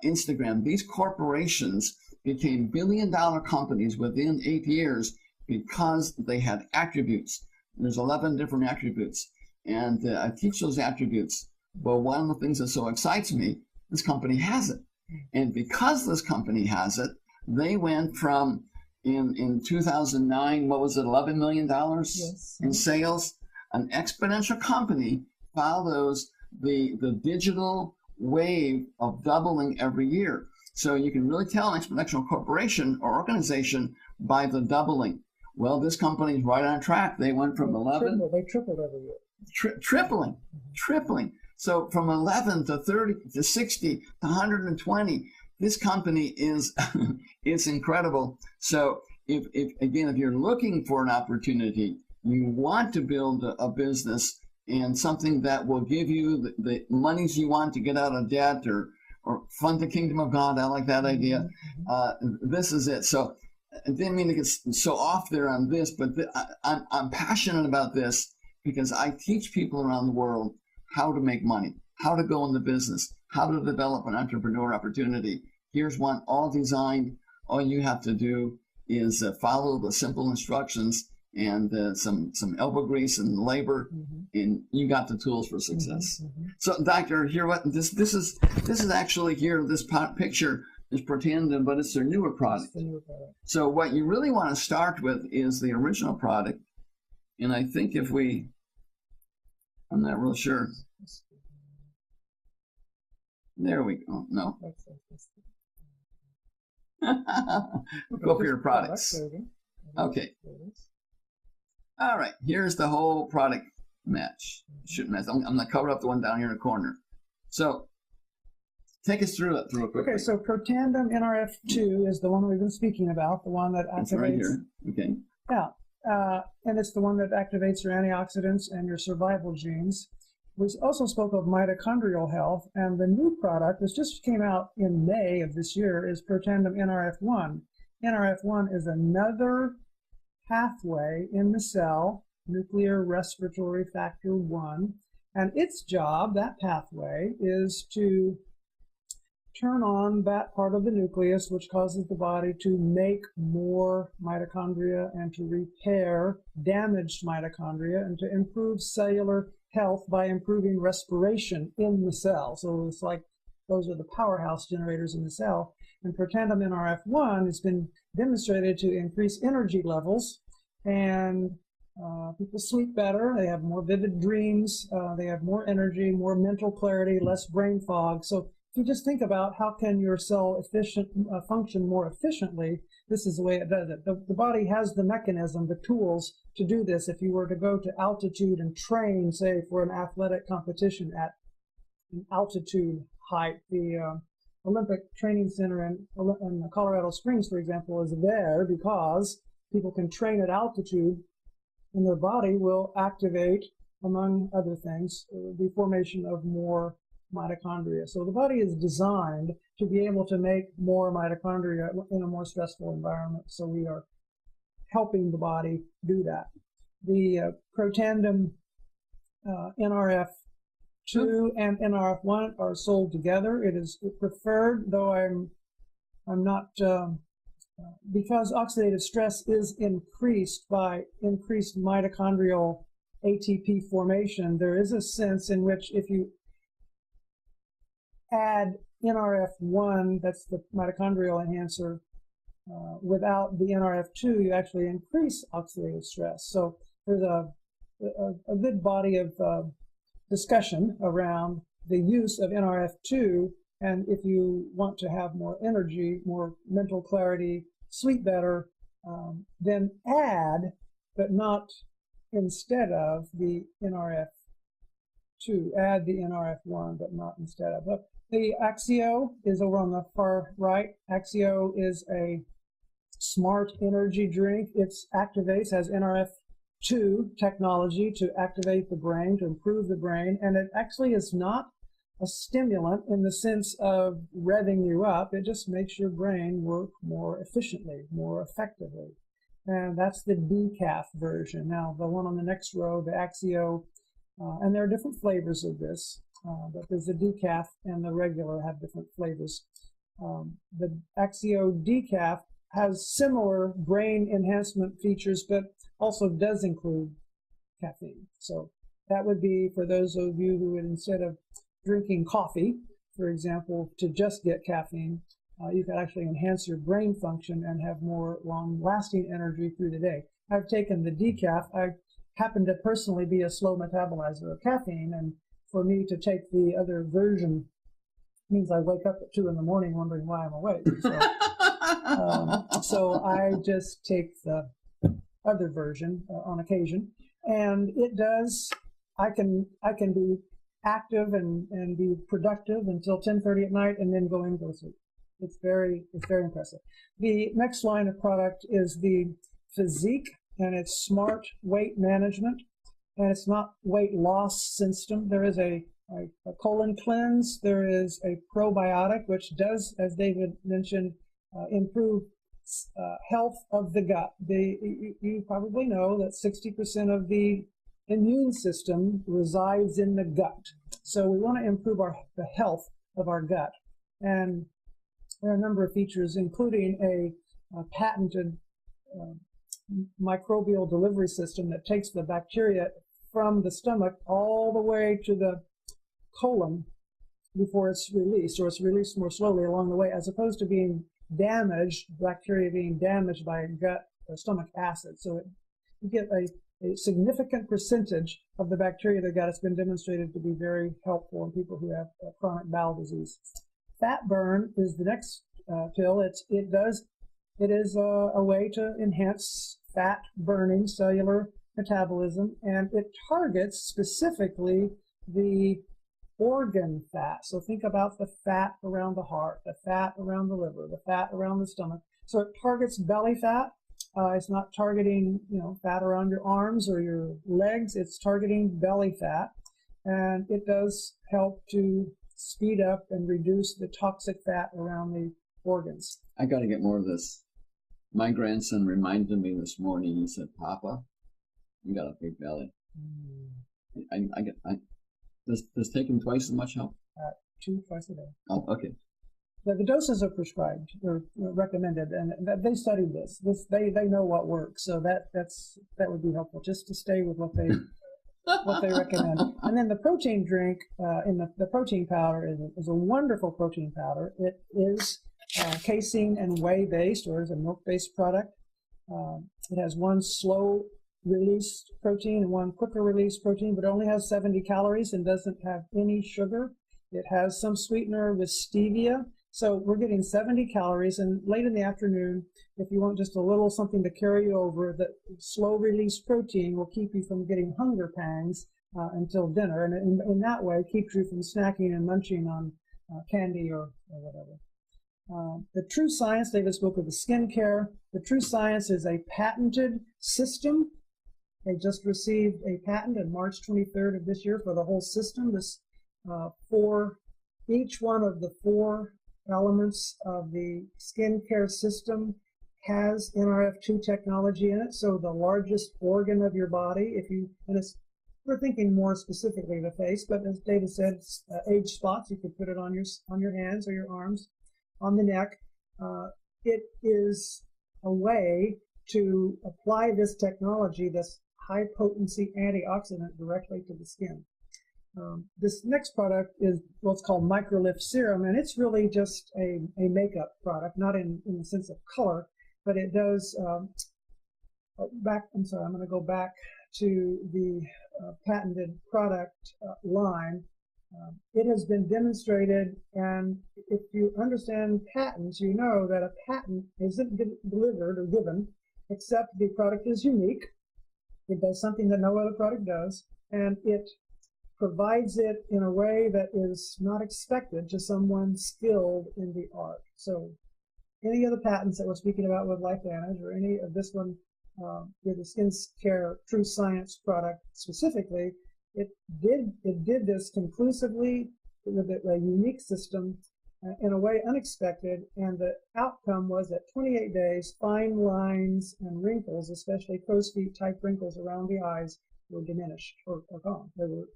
Instagram, these corporations became billion-dollar companies within 8 years because they had attributes. There's 11 different attributes, and I teach those attributes. Well, one of the things that so excites me, this company has it. And because this company has it, they went from, in 2009, what was it, $11 million in sales? An exponential company follows the digital wave of doubling every year. So you can really tell an exponential corporation or organization by the doubling. Well, this company is right on track. They went from 11. They tripled every year. Tripling. So from 11 to 30 to 60 to 120, this company is it's incredible. So if you're looking for an opportunity, you want to build a business and something that will give you the monies you want to get out of debt or fund the kingdom of God. I like that idea. This is it. So I didn't mean to get so off there on this, but I'm passionate about this because I teach people around the world how to make money, how to go into business, how to develop an entrepreneur opportunity. Here's one, all designed. All you have to do is follow the simple instructions and some elbow grease and labor, and you got the tools for success. So, Doctor, here what this is actually here. This picture is Pretendum, but it's their newer product. So, what you really want to start with is the original product, and I think I'm not real sure. There we go. No. Go for your products. Okay. All right. Here's the whole product match. Shouldn't mess. I'm going to cover up the one down here in the corner. So take us through it real quickly. Okay. So Protandim NRF2 is the one we've been speaking about. The one that activates. It's right here. Okay. Yeah. And it's the one that activates your antioxidants and your survival genes. We also spoke of mitochondrial health, and the new product, this just came out in May of this year, is Protandim NRF1. NRF1 is another pathway in the cell, nuclear respiratory factor 1, and its job, that pathway, is to turn on that part of the nucleus which causes the body to make more mitochondria and to repair damaged mitochondria and to improve cellular health by improving respiration in the cell. So it's like those are the powerhouse generators in the cell. And Protandim NRF1 has been demonstrated to increase energy levels, and people sleep better, they have more vivid dreams, they have more energy, more mental clarity, less brain fog. So if you just think about how can your cell function more efficiently, this is the way it does it. The body has the mechanism, the tools to do this. If you were to go to altitude and train, say, for an athletic competition at an altitude height, the Olympic Training Center in Colorado Springs, for example, is there because people can train at altitude and their body will activate, among other things, the formation of more mitochondria. So the body is designed to be able to make more mitochondria in a more stressful environment. So we are helping the body do that. The Protandim NRF2 and NRF1 are sold together. It is preferred, though I'm not because oxidative stress is increased by increased mitochondrial ATP formation, there is a sense in which if you add NRF1, that's the mitochondrial enhancer, without the NRF2, you actually increase oxidative stress. So there's a good body of discussion around the use of NRF2, and if you want to have more energy, more mental clarity, sleep better, then add, but not instead of the NRF2. Add the NRF1, but not instead of. But the Axio is over on the far right. Axio is a smart energy drink. It activates, has NRF2 technology to activate the brain, to improve the brain, and it actually is not a stimulant in the sense of revving you up. It just makes your brain work more efficiently, more effectively. And that's the decaf version. Now, the one on the next row, the Axio, and there are different flavors of this, but there's the decaf and the regular have different flavors. The Axio decaf has similar brain enhancement features, but also does include caffeine. So that would be for those of you who would, instead of drinking coffee, for example, to just get caffeine, you can actually enhance your brain function and have more long-lasting energy through the day. I've taken the decaf. I happen to personally be a slow metabolizer of caffeine, and for me to take the other version means I wake up at 2 in the morning wondering why I'm awake. So I just take the other version on occasion, and it does. I can be active and be productive until 10:30 at night, and then go to sleep. It's very impressive. The next line of product is the Physique, and it's smart weight management, and it's not weight loss system. There is a colon cleanse. There is a probiotic, which does, as David mentioned, improve health of the gut. You probably know that 60% of the immune system resides in the gut. So we want to improve the health of our gut. And there are a number of features, including a patented microbial delivery system that takes the bacteria from the stomach all the way to the colon before it's released, or it's released more slowly along the way, as opposed to being damaged, bacteria being damaged by gut or stomach acid. So you get a significant percentage of the bacteria in the gut. It's been demonstrated to be very helpful in people who have chronic bowel disease. Fat burn is the next pill. It is a way to enhance fat burning, cellular metabolism, and it targets specifically the organ fat. So think about the fat around the heart, the fat around the liver, the fat around the stomach. So it targets belly fat. It's not targeting, fat around your arms or your legs. It's targeting belly fat, and it does help to speed up and reduce the toxic fat around the organs. I got to get more of this. My grandson reminded me this morning. He said, "Papa, you got a big belly." Does taking twice as much help? 2 twice a day. Oh, okay. The doses are prescribed or recommended, and they studied this. They know what works, so that would be helpful, just to stay with what they recommend. And then the protein drink the protein powder is a wonderful protein powder. It is casein and whey based, or is a milk based product. It has one slow release protein and one quicker release protein, but it only has 70 calories and doesn't have any sugar. It has some sweetener with stevia. So we're getting 70 calories, and late in the afternoon, if you want just a little something to carry you over, the slow release protein will keep you from getting hunger pangs until dinner, and in that way keeps you from snacking and munching on candy or whatever. The True Science, David spoke of the skincare. The True Science is a patented system. They just received a patent on March 23rd of this year for the whole system. This for each one of the 4 elements of the skincare system has NRF2 technology in it. So the largest organ of your body, we're thinking more specifically the face, but as David said, age spots, you could put it on your hands or your arms, on the neck. It is a way to apply this technology, this high potency antioxidant, directly to the skin. This next product is what's called microlift serum, and it's really just a makeup product, not in the sense of color, but it does I'm going to go back to the patented product line. It has been demonstrated, and if you understand patents, you know that a patent isn't delivered or given except the product is unique. It does something that no other product does, and it provides it in a way that is not expected to someone skilled in the art. So any of the patents that we're speaking about with LifeVantage, or any of this one with the Skin Care True Science product specifically, it did this conclusively with a unique system in a way unexpected, and the outcome was that 28 days, fine lines and wrinkles, especially crow's feet type wrinkles around the eyes, were diminished or gone. They were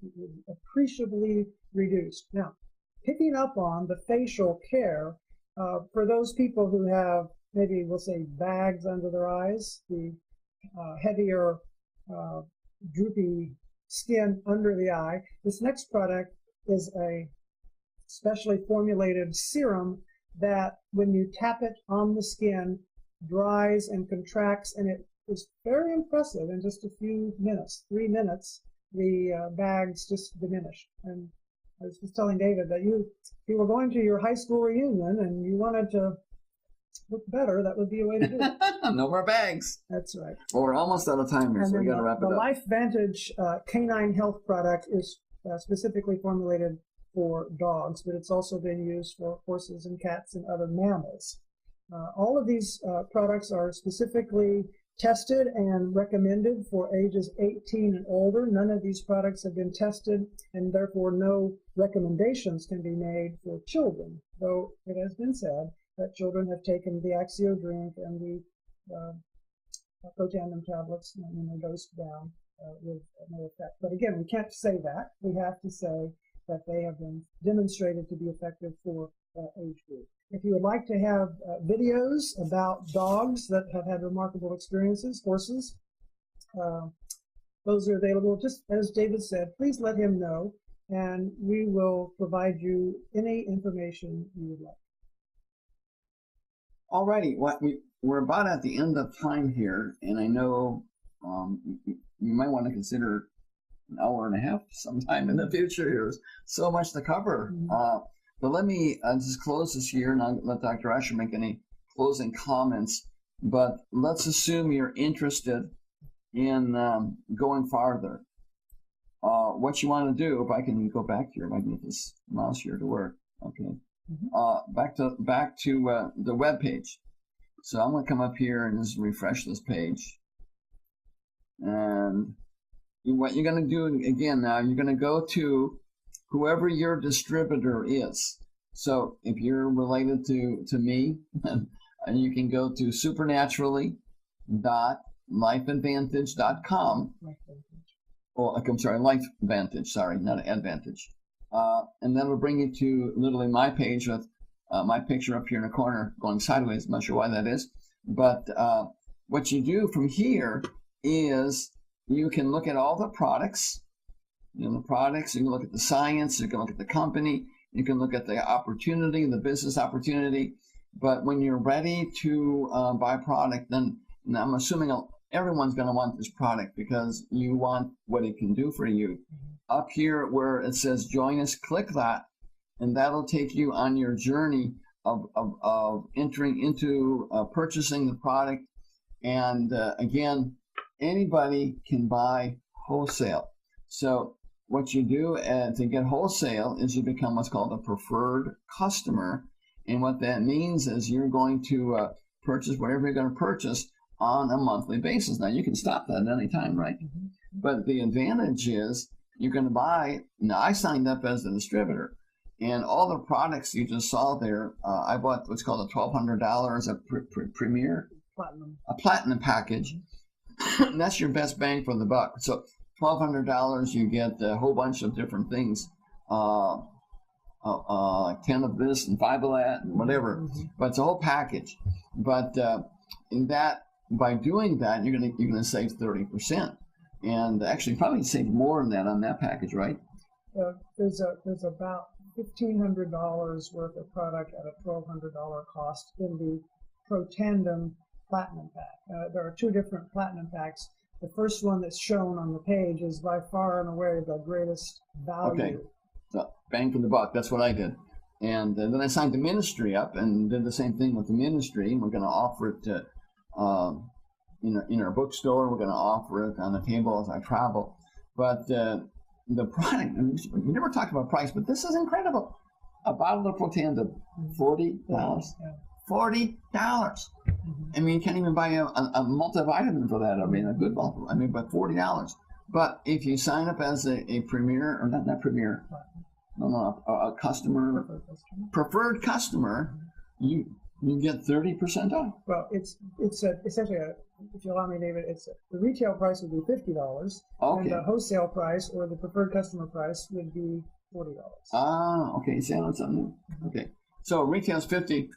appreciably reduced. Now, picking up on the facial care, for those people who have, maybe we'll say, bags under their eyes, the heavier, droopy skin under the eye, this next product is a specially formulated serum that, when you tap it on the skin, dries and contracts, and it is very impressive. In just a few minutes, 3 minutes, the bags just diminished. And I was just telling David that you were going to your high school reunion and you wanted to look better, that would be a way to do it. No more bags. That's right. Well, we're almost out of time here, so we got to wrap it up. The LifeVantage canine health product is specifically formulated for dogs, but it's also been used for horses and cats and other mammals. All of these products are specifically tested and recommended for ages 18 and older. None of these products have been tested, and therefore no recommendations can be made for children, though it has been said that children have taken the Axio drink and the Protandim tablets and they're dosed down with no effect. But again, we can't say that. We have to say that they have been demonstrated to be effective for that age group. If you would like to have videos about dogs that have had remarkable experiences, horses, those are available. Just as David said, please let him know, and we will provide you any information you would like. Alrighty, we're about at the end of time here, and I know you might want to consider an hour and a half sometime in the future. There's so much to cover. Mm-hmm. But let me just close this here, and I'll let Dr. Asher make any closing comments. But let's assume you're interested in going farther. What you want to do, if I can go back here, if I can get this mouse here to work. Okay. Mm-hmm. Back to the web page. So I'm going to come up here and just refresh this page. And what you're going to do again now, you're going to go to whoever your distributor is. So if you're related to me, and you can go to supernaturally.lifeadvantage.com. Oh, I'm sorry, LifeVantage, sorry, not Advantage. And that will bring you to literally my page with my picture up here in the corner going sideways. I'm not sure why that is. But what you do from here is you can look at all the products. You can look at the science, you can look at the company, you can look at the opportunity, the business opportunity. But when you're ready to buy a product, then I'm assuming everyone's going to want this product because you want what it can do for you. Up here where it says join us, click that, and that'll take you on your journey of entering into purchasing the product. And again, anybody can buy wholesale. So what you do to get wholesale is you become what's called a preferred customer. And what that means is you're going to purchase whatever you're going to purchase on a monthly basis. Now, you can stop that at any time, right? Mm-hmm. But the advantage is you're going to buy. Now, I signed up as a distributor, and all the products you just saw there, I bought what's called a $1,200 a premier, a platinum package. And that's your best bang for the buck. So $1,200, you get a whole bunch of different things, 10 of this and 5 of that and whatever. Mm-hmm. But it's a whole package. But in that, by doing that, you're gonna save 30%, and actually probably save more than that on that package, right? There's about $1,500 worth of product at a $1,200 cost in the Protandem Platinum Pack. There are two different Platinum Packs. The first one that's shown on the page is by far and away the greatest value. Okay, so bang for the buck. That's what I did. And then I signed the ministry up and did the same thing with the ministry. And we're going to offer it to, in our bookstore. We're going to offer it on the table as I travel. But the product, we never talked about price, but this is incredible. A bottle of Protandem, $40. Yeah. $40. I mean, you can't even buy a multivitamin for that. I mean, a good multivitamin. I mean, but $40. But if you sign up as a premier, or not premier, a customer, preferred customer, you get 30% off. Well, it's essentially if you allow me, David, the retail price would be $50, Okay. and the wholesale price or the preferred customer price would be $40. Okay. See, I learned something new. Okay. So retail's $50,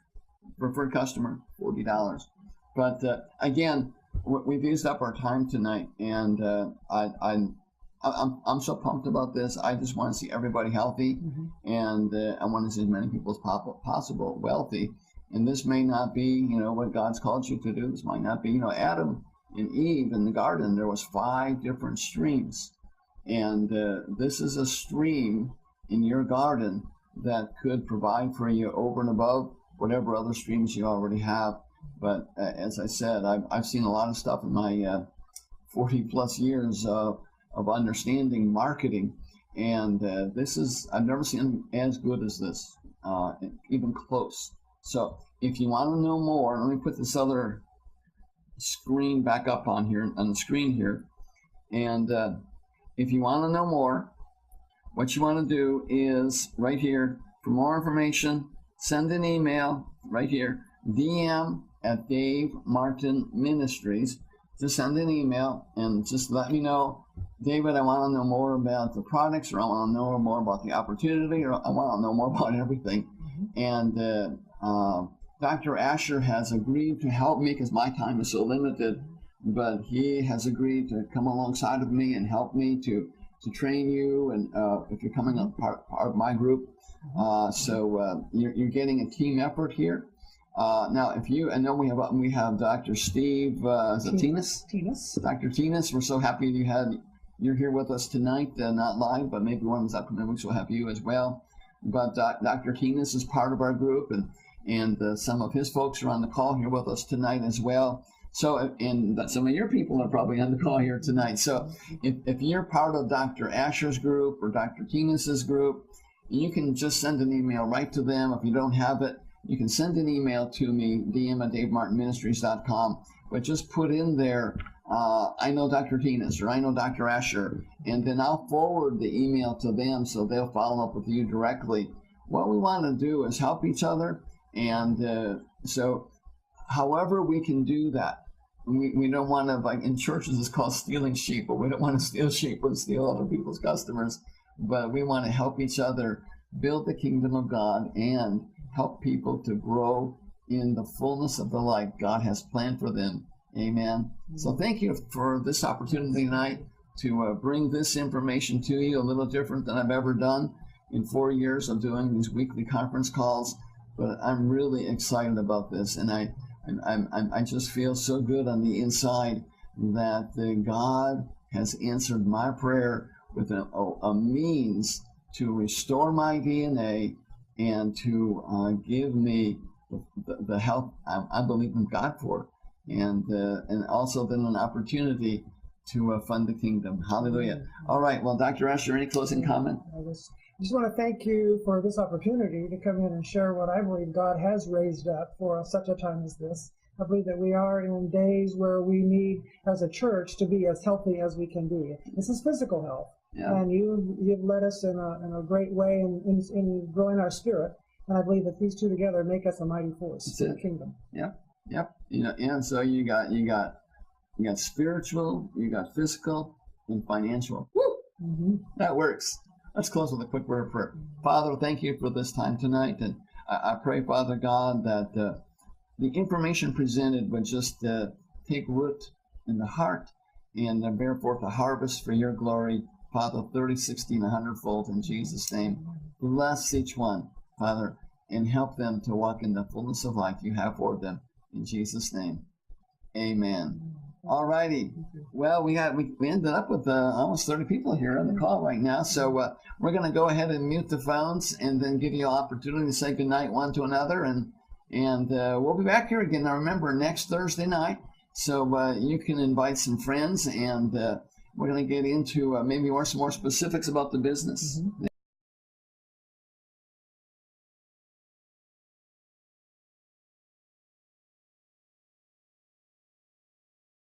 preferred customer $40. But again, we've used up our time tonight, and I'm so pumped about this. I just want to see everybody healthy, and I want to see as many people as possible wealthy. And this may not be, what God's called you to do. This might not be, Adam and Eve in the garden. There was 5 different streams, and this is a stream in your garden that could provide for you over and above whatever other streams you already have. But as I said, I've seen a lot of stuff in my 40 plus years of understanding marketing, and I've never seen as good as this, even close. So if you want to know more, let me put this other screen back up on the screen here, and if you want to know more, what you want to do is right here, for more information, send an email right here, DM at Dave Martin Ministries. Just send an email and just let me know, David, I want to know more about the products, or I want to know more about the opportunity, or I want to know more about everything. And Dr. Asher has agreed to help me because my time is so limited, but he has agreed to come alongside of me and help me to train you, and if you're coming on part of my group. So you're getting a team effort here. Now, I know we have Dr. Steve, is it Tinas? Dr. Tinas, we're so happy you're here with us tonight, not live, but maybe one of those upcoming weeks we'll have you as well. But Dr. Tinas is part of our group, and some of his folks are on the call here with us tonight as well. So, and some of your people are probably on the call here tonight. So if you're part of Dr. Asher's group or Dr. Tinas's group, you can just send an email right to them. If you don't have it, you can send an email to me, dm@davemartinministries.com, but just put in there, I know Dr. Tinas, or I know Dr. Asher, and then I'll forward the email to them so they'll follow up with you directly. What we want to do is help each other, and so however we can do that. We don't want to, like in churches it's called stealing sheep, but we don't want to steal sheep and steal other people's customers, but we want to help each other build the kingdom of God and help people to grow in the fullness of the life God has planned for them. Amen. So thank you for this opportunity tonight to bring this information to you, a little different than I've ever done in 4 years of doing these weekly conference calls. But I'm really excited about this, and I just feel so good on the inside that God has answered my prayer with a means to restore my DNA and to give me the help I believe in God for, and also then an opportunity to fund the kingdom. Hallelujah. All right. Well, Dr. Asher, any closing comment? I just want to thank you for this opportunity to come in and share what I believe God has raised up for such a time as this. I believe that we are in days where we need, as a church, to be as healthy as we can be. This is physical health. Yeah. And you've led us in a great way in growing our spirit. And I believe that these two together make us a mighty force in the kingdom. Yep. And so you got spiritual, you got physical, and financial. Woo! Mm-hmm. That works. Let's close with a quick word of prayer. Father, thank you for this time tonight, and I pray, Father God, that the information presented would just take root in the heart and bear forth a harvest for your glory, Father, 30, 60, and 100-fold in Jesus' name. Bless each one, Father, and help them to walk in the fullness of life you have for them. In Jesus' name, amen. All righty. Well, we ended up with almost 30 people here on the call right now. So we're going to go ahead and mute the phones and then give you an opportunity to say goodnight one to another. And we'll be back here again. Now, remember, next Thursday night. So you can invite some friends, and we're going to get into maybe some more specifics about the business.